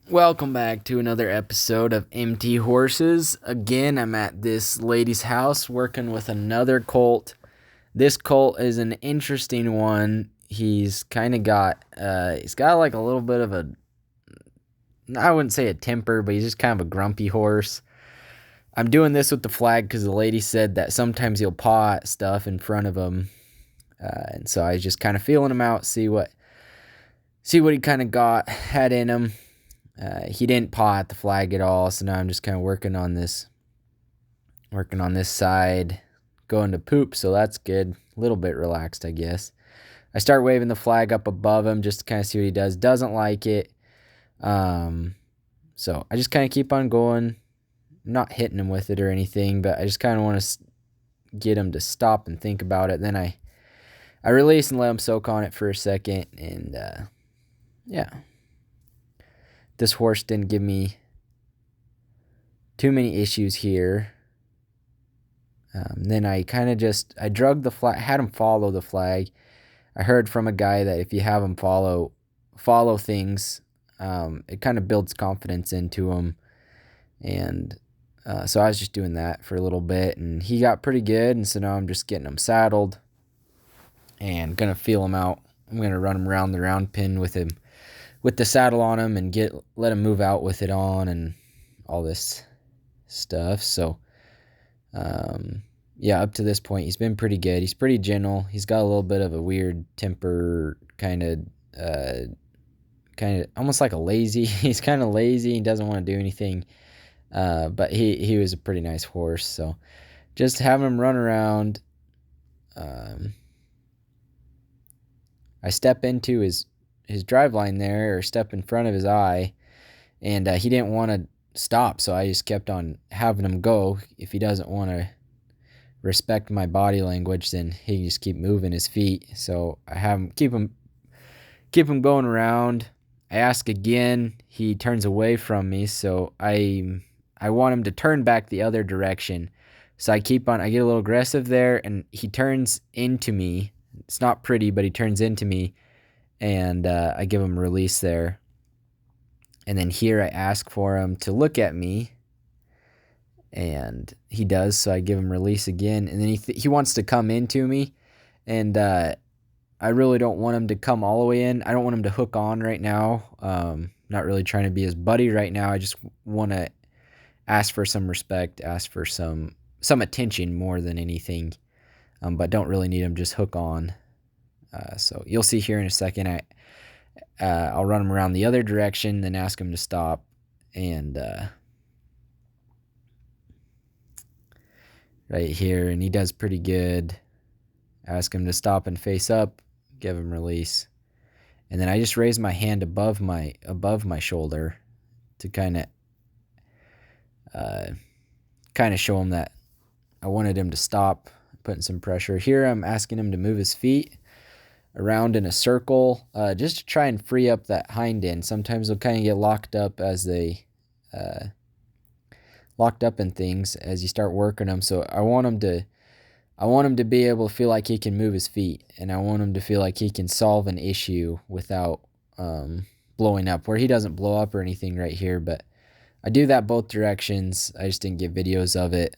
Welcome back to another episode of Empty Horses. Again, I'm at this lady's house working with another colt. This colt is an interesting one. He's got like a little bit of I wouldn't say a temper, but he's just kind of a grumpy horse. I'm doing this with the flag because the lady said that sometimes he'll paw at stuff in front of him. And so I was just kind of feeling him out, see what he kind of had in him. He didn't paw at the flag at all, so now I'm just kind of working on this side, going to poop, so that's good. A little bit relaxed, I guess. I start waving the flag up above him just to kind of see what he does. Doesn't like it. So I just kind of keep on going, not hitting him with it or anything, but I just kind of want to get him to stop and think about it. Then I release and let him soak on it for a second, and yeah. This horse didn't give me too many issues here. Then I drug the flag, had him follow the flag. I heard from a guy that if you have him follow things, it kind of builds confidence into him. And so I was just doing that for a little bit, and he got pretty good. And so now I'm just getting him saddled and gonna feel him out. I'm gonna run him around the round pen with the saddle on him and let him move out with it on and all this stuff. So yeah, up to this point he's been pretty good. He's pretty gentle. He's got a little bit of a weird temper, kind of almost like a lazy. He's kind of lazy. He doesn't want to do anything. But he was a pretty nice horse. So just having him run around. I step into his drive line there, or step in front of his eye, and he didn't want to stop, so I just kept on having him go. If he doesn't want to respect my body language, then he just keep moving his feet. So I have him keep him going around. I ask again, he turns away from me, so I want him to turn back the other direction. So I get a little aggressive there, and he turns into me. It's not pretty, but he turns into me, and I give him a release there. And then here I ask for him to look at me, and he does, so I give him release again. And then he wants to come into me, and I really don't want him to come all the way in. I don't want him to hook on right now. Not really trying to be his buddy right now. I just want to ask for some respect, ask for some attention more than anything, but don't really need him just hook on. So you'll see here in a second. I'll run him around the other direction, then ask him to stop, and right here, and he does pretty good. Ask him to stop and face up, give him release, and then I just raise my hand above my shoulder to kind of show him that I wanted him to stop, putting some pressure. Here I'm asking him to move his feet around in a circle, just to try and free up that hind end. Sometimes they'll kind of get locked up in things as you start working them. So I want him to be able to feel like he can move his feet, and I want him to feel like he can solve an issue without blowing up, where he doesn't blow up or anything right here. But I do that both directions. I just didn't get videos of it.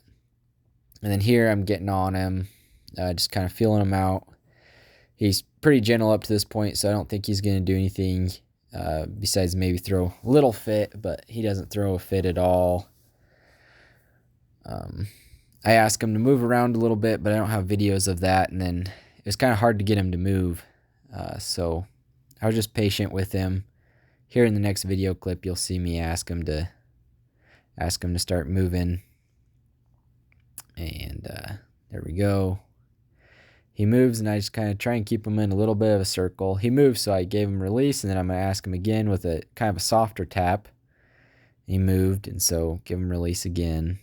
And then here I'm getting on him, just kind of feeling him out. He's pretty gentle up to this point, so I don't think he's going to do anything besides maybe throw a little fit, but he doesn't throw a fit at all. I ask him to move around a little bit, but I don't have videos of that, and then it was kind of hard to get him to move. So I was just patient with him. Here in the next video clip, you'll see me ask him to start moving. And there we go. He moves, and I just kind of try and keep him in a little bit of a circle. He moves, so I gave him release, and then I'm going to ask him again with a kind of a softer tap. He moved, and so give him release again.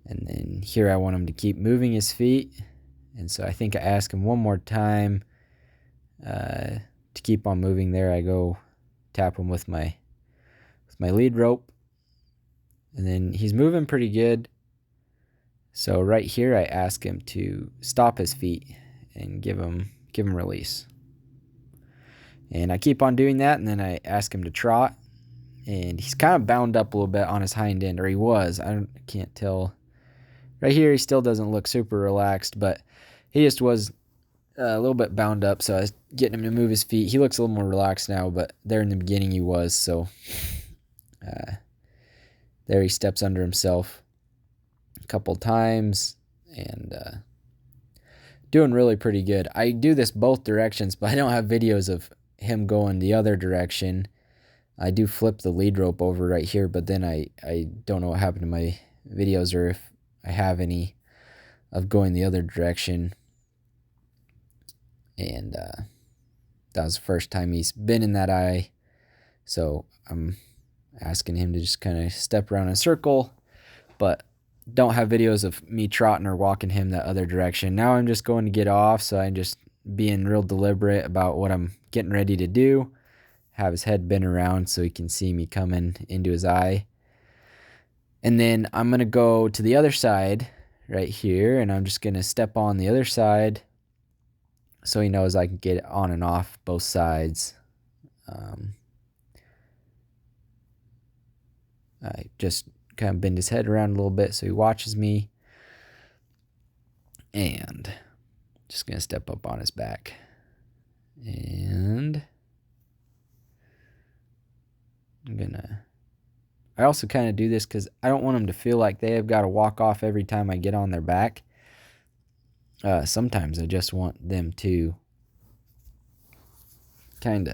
And then here I want him to keep moving his feet, and so I think I ask him one more time to keep on moving there. I go tap him with my lead rope, and then he's moving pretty good. So right here, I ask him to stop his feet and give him release. And I keep on doing that, and then I ask him to trot. And he's kind of bound up a little bit on his hind end, or he was. I can't tell. Right here, he still doesn't look super relaxed, but he just was a little bit bound up, so I was getting him to move his feet. He looks a little more relaxed now, but there in the beginning he was, so there he steps under himself a couple times, and doing really pretty good. I do this both directions, but I don't have videos of him going the other direction. I do flip the lead rope over right here, but then I don't know what happened to my videos, or if I have any of going the other direction. And that was the first time he's been in that eye, so I'm asking him to just kind of step around in a circle, but don't have videos of me trotting or walking him that other direction. Now I'm just going to get off, so I'm just being real deliberate about what I'm getting ready to do. Have his head bent around so he can see me coming into his eye. And then I'm going to go to the other side right here, and I'm just going to step on the other side so he knows I can get it on and off both sides. I just kind of bend his head around a little bit so he watches me. And just going to step up on his back. And I also kind of do this because I don't want them to feel like they have got to walk off every time I get on their back. Sometimes I just want them to kind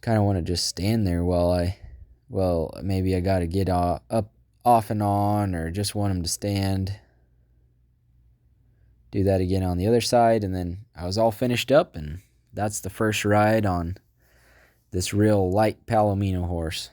of want to just stand there while maybe I got to get up off and on, or just want them to stand. Do that again on the other side, and then I was all finished up, and that's the first ride on this real light Palomino horse.